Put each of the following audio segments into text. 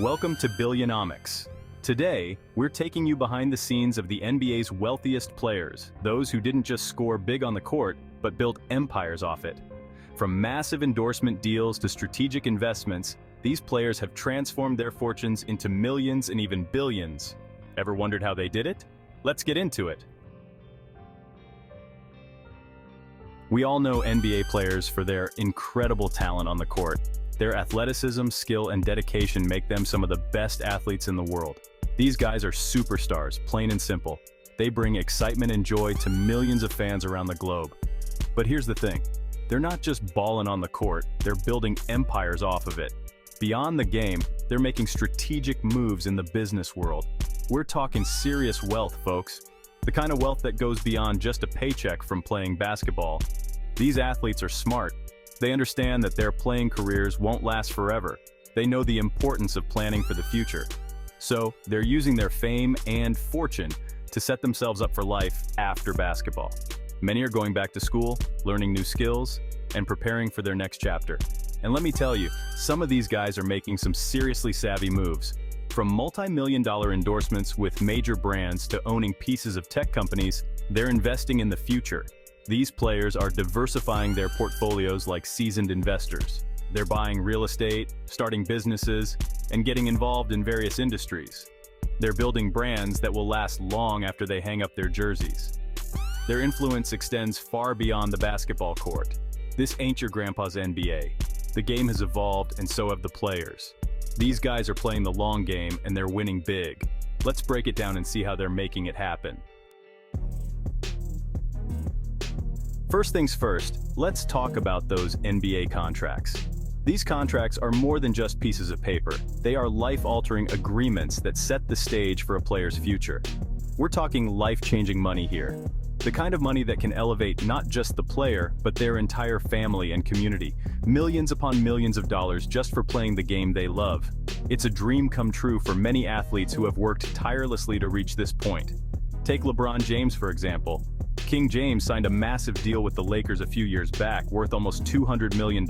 Welcome to Billionomics. Today, we're taking you behind the scenes of the NBA's wealthiest players, those who didn't just score big on the court, but built empires off it. From massive endorsement deals to strategic investments, these players have transformed their fortunes into millions and even billions. Ever wondered how they did it? Let's get into it. We all know NBA players for their incredible talent on the court. Their athleticism, skill, and dedication make them some of the best athletes in the world. These guys are superstars, plain and simple. They bring excitement and joy to millions of fans around the globe. But here's the thing, they're not just balling on the court, they're building empires off of it. Beyond the game, they're making strategic moves in the business world. We're talking serious wealth, folks. The kind of wealth that goes beyond just a paycheck from playing basketball. These athletes are smart. They understand that their playing careers won't last forever. They know the importance of planning for the future. So, they're using their fame and fortune to set themselves up for life after basketball. Many are going back to school, learning new skills, and preparing for their next chapter. And let me tell you, some of these guys are making some seriously savvy moves. From multi-million-dollar endorsements with major brands to owning pieces of tech companies, they're investing in the future. These players are diversifying their portfolios like seasoned investors. They're buying real estate, starting businesses, and getting involved in various industries. They're building brands that will last long after they hang up their jerseys. Their influence extends far beyond the basketball court. This ain't your grandpa's NBA. The game has evolved, and so have the players. These guys are playing the long game, and they're winning big. Let's break it down and see how they're making it happen. First things first, let's talk about those NBA contracts. These contracts are more than just pieces of paper. They are life-altering agreements that set the stage for a player's future. We're talking life-changing money here. The kind of money that can elevate not just the player, but their entire family and community. Millions upon millions of dollars just for playing the game they love. It's a dream come true for many athletes who have worked tirelessly to reach this point. Take LeBron James, for example. King James signed a massive deal with the Lakers a few years back, worth almost $200 million.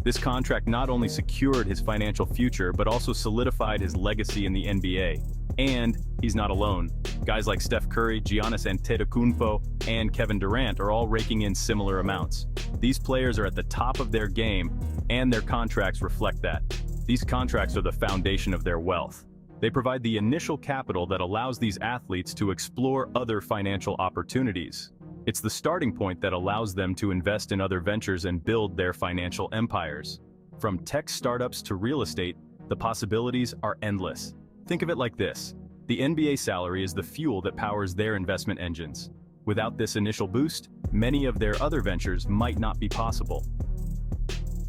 This contract not only secured his financial future, but also solidified his legacy in the NBA. And he's not alone. Guys like Steph Curry, Giannis Antetokounmpo, and Kevin Durant are all raking in similar amounts. These players are at the top of their game, and their contracts reflect that. These contracts are the foundation of their wealth. They provide the initial capital that allows these athletes to explore other financial opportunities. It's the starting point that allows them to invest in other ventures and build their financial empires. From tech startups to real estate, the possibilities are endless. Think of it like this. The NBA salary is the fuel that powers their investment engines. Without this initial boost, many of their other ventures might not be possible.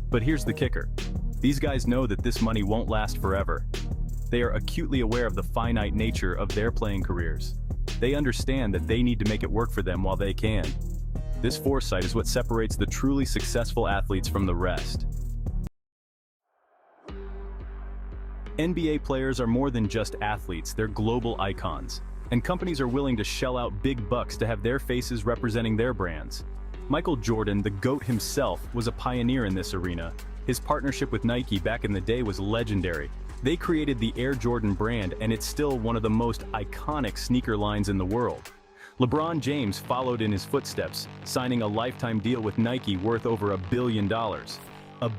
But here's the kicker. These guys know that this money won't last forever. They are acutely aware of the finite nature of their playing careers. They understand that they need to make it work for them while they can. This foresight is what separates the truly successful athletes from the rest. NBA players are more than just athletes, they're global icons. And companies are willing to shell out big bucks to have their faces representing their brands. Michael Jordan, the GOAT himself, was a pioneer in this arena. His partnership with Nike back in the day was legendary. They created the Air Jordan brand, and it's still one of the most iconic sneaker lines in the world. LeBron James followed in his footsteps, signing a lifetime deal with Nike worth over $1 billion. $1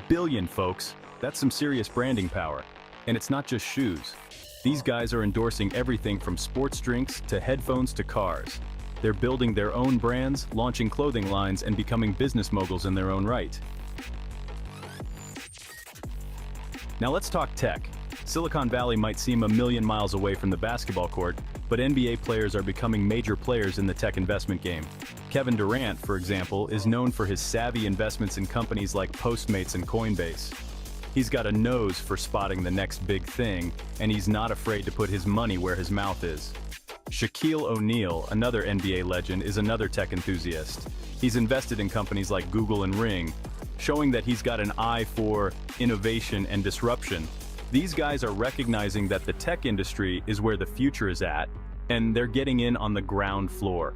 billion, folks. That's some serious branding power. And it's not just shoes. These guys are endorsing everything from sports drinks to headphones to cars. They're building their own brands, launching clothing lines, and becoming business moguls in their own right. Now let's talk tech. Silicon Valley might seem a million miles away from the basketball court, but NBA players are becoming major players in the tech investment game. Kevin Durant, for example, is known for his savvy investments in companies like Postmates and Coinbase. He's got a nose for spotting the next big thing, and he's not afraid to put his money where his mouth is. Shaquille O'Neal, another NBA legend, is another tech enthusiast. He's invested in companies like Google and Ring, showing that he's got an eye for innovation and disruption. These guys are recognizing that the tech industry is where the future is at, and they're getting in on the ground floor.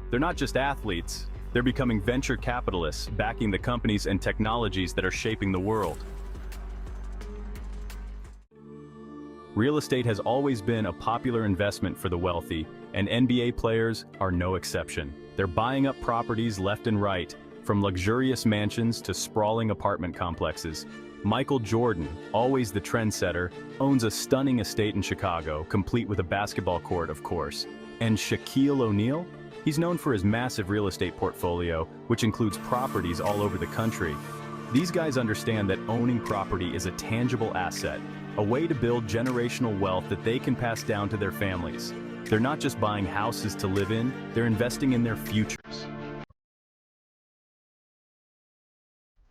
They're not just athletes, they're becoming venture capitalists, backing the companies and technologies that are shaping the world. Real estate has always been a popular investment for the wealthy, and NBA players are no exception. They're buying up properties left and right, from luxurious mansions to sprawling apartment complexes. Michael Jordan, always the trendsetter, owns a stunning estate in Chicago, complete with a basketball court, of course. And Shaquille O'Neal? He's known for his massive real estate portfolio, which includes properties all over the country. These guys understand that owning property is a tangible asset, a way to build generational wealth that they can pass down to their families. They're not just buying houses to live in, they're investing in their futures.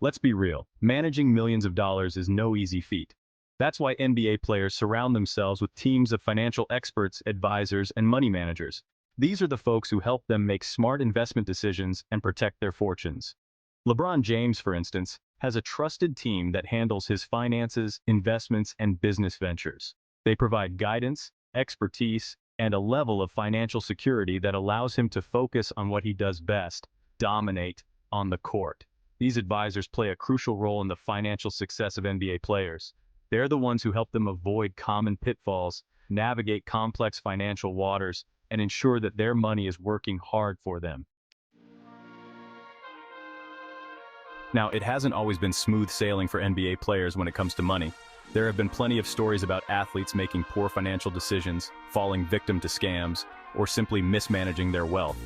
Let's be real, managing millions of dollars is no easy feat. That's why NBA players surround themselves with teams of financial experts, advisors, and money managers. These are the folks who help them make smart investment decisions and protect their fortunes. LeBron James, for instance, has a trusted team that handles his finances, investments, and business ventures. They provide guidance, expertise, and a level of financial security that allows him to focus on what he does best: dominate on the court. These advisors play a crucial role in the financial success of NBA players. They're the ones who help them avoid common pitfalls, navigate complex financial waters, and ensure that their money is working hard for them. Now, it hasn't always been smooth sailing for NBA players when it comes to money. There have been plenty of stories about athletes making poor financial decisions, falling victim to scams, or simply mismanaging their wealth.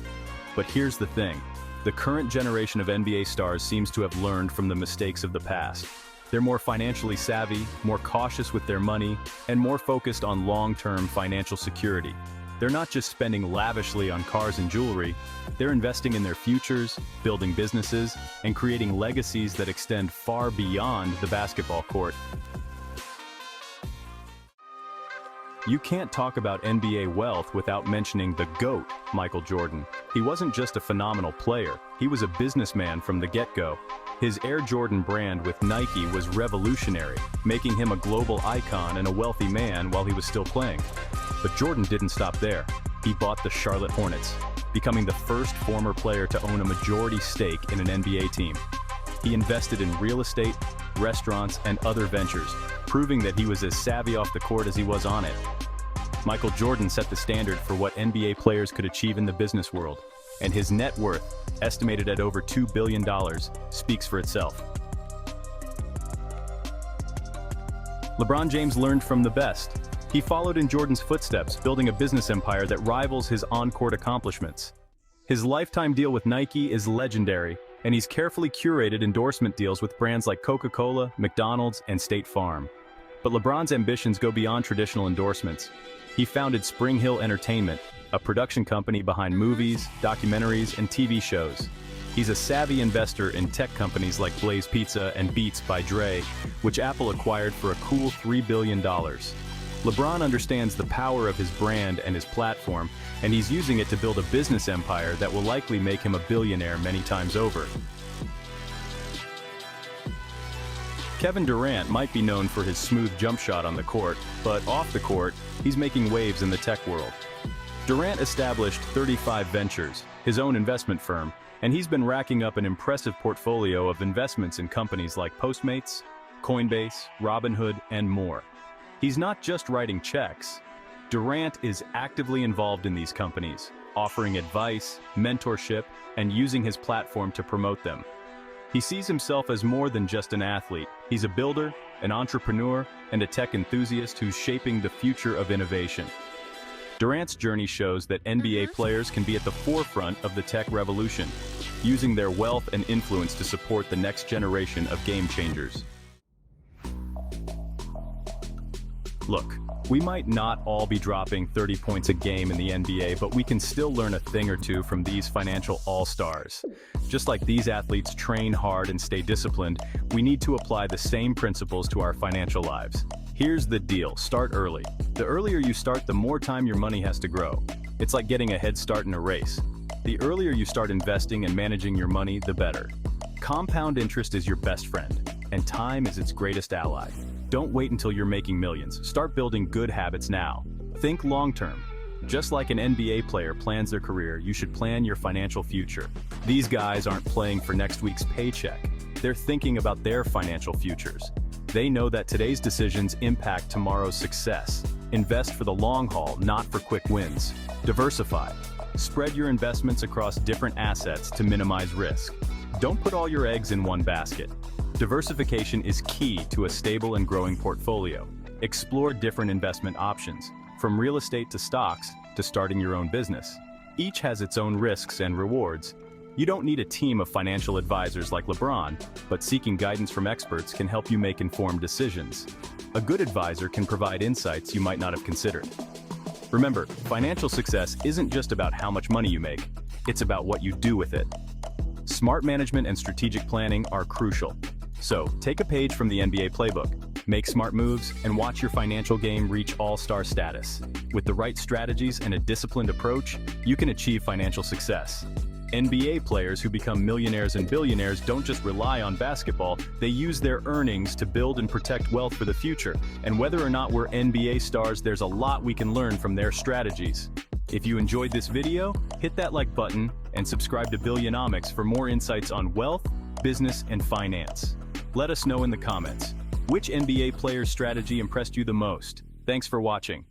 But here's the thing. The current generation of NBA stars seems to have learned from the mistakes of the past. They're more financially savvy, more cautious with their money, and more focused on long-term financial security. They're not just spending lavishly on cars and jewelry, they're investing in their futures, building businesses, and creating legacies that extend far beyond the basketball court. You can't talk about NBA wealth without mentioning the GOAT, Michael Jordan. He wasn't just a phenomenal player, he was a businessman from the get-go. His Air Jordan brand with Nike was revolutionary, making him a global icon and a wealthy man while he was still playing. But Jordan didn't stop there. He bought the Charlotte Hornets, becoming the first former player to own a majority stake in an NBA team. He invested in real estate, restaurants, and other ventures, proving that he was as savvy off the court as he was on it. Michael Jordan set the standard for what NBA players could achieve in the business world, and his net worth, estimated at over $2 billion, speaks for itself. LeBron James learned from the best. He followed in Jordan's footsteps, building a business empire that rivals his on-court accomplishments. His lifetime deal with Nike is legendary, and he's carefully curated endorsement deals with brands like Coca-Cola, McDonald's, and State Farm. But LeBron's ambitions go beyond traditional endorsements. He founded Spring Hill Entertainment, a production company behind movies, documentaries, and TV shows. He's a savvy investor in tech companies like Blaze Pizza and Beats by Dre, which Apple acquired for a cool $3 billion. LeBron understands the power of his brand and his platform, and he's using it to build a business empire that will likely make him a billionaire many times over. Kevin Durant might be known for his smooth jump shot on the court, but off the court, he's making waves in the tech world. Durant established 35 Ventures, his own investment firm, and he's been racking up an impressive portfolio of investments in companies like Postmates, Coinbase, Robinhood, and more. He's not just writing checks. Durant is actively involved in these companies, offering advice, mentorship, and using his platform to promote them. He sees himself as more than just an athlete. He's a builder, an entrepreneur, and a tech enthusiast who's shaping the future of innovation. Durant's journey shows that NBA players can be at the forefront of the tech revolution, using their wealth and influence to support the next generation of game changers. Look, we might not all be dropping 30 points a game in the NBA, but we can still learn a thing or two from these financial all-stars. Just like these athletes train hard and stay disciplined, we need to apply the same principles to our financial lives. Here's the deal: start early. The earlier you start, the more time your money has to grow. It's like getting a head start in a race. The earlier you start investing and managing your money, the better. Compound interest is your best friend, and time is its greatest ally. Don't wait until you're making millions. Start building good habits now. Think long-term. Just like an NBA player plans their career, you should plan your financial future. These guys aren't playing for next week's paycheck. They're thinking about their financial futures. They know that today's decisions impact tomorrow's success. Invest for the long haul, not for quick wins. Diversify. Spread your investments across different assets to minimize risk. Don't put all your eggs in one basket. Diversification is key to a stable and growing portfolio. Explore different investment options, from real estate to stocks to starting your own business. Each has its own risks and rewards. You don't need a team of financial advisors like LeBron, but seeking guidance from experts can help you make informed decisions. A good advisor can provide insights you might not have considered. Remember, financial success isn't just about how much money you make, it's about what you do with it. Smart management and strategic planning are crucial. So, take a page from the NBA playbook, make smart moves, and watch your financial game reach all-star status. With the right strategies and a disciplined approach, you can achieve financial success. NBA players who become millionaires and billionaires don't just rely on basketball, they use their earnings to build and protect wealth for the future. And whether or not we're NBA stars, there's a lot we can learn from their strategies. If you enjoyed this video, hit that like button and subscribe to Billionomics for more insights on wealth, business, and finance. Let us know in the comments, which NBA player's strategy impressed you the most? Thanks for watching.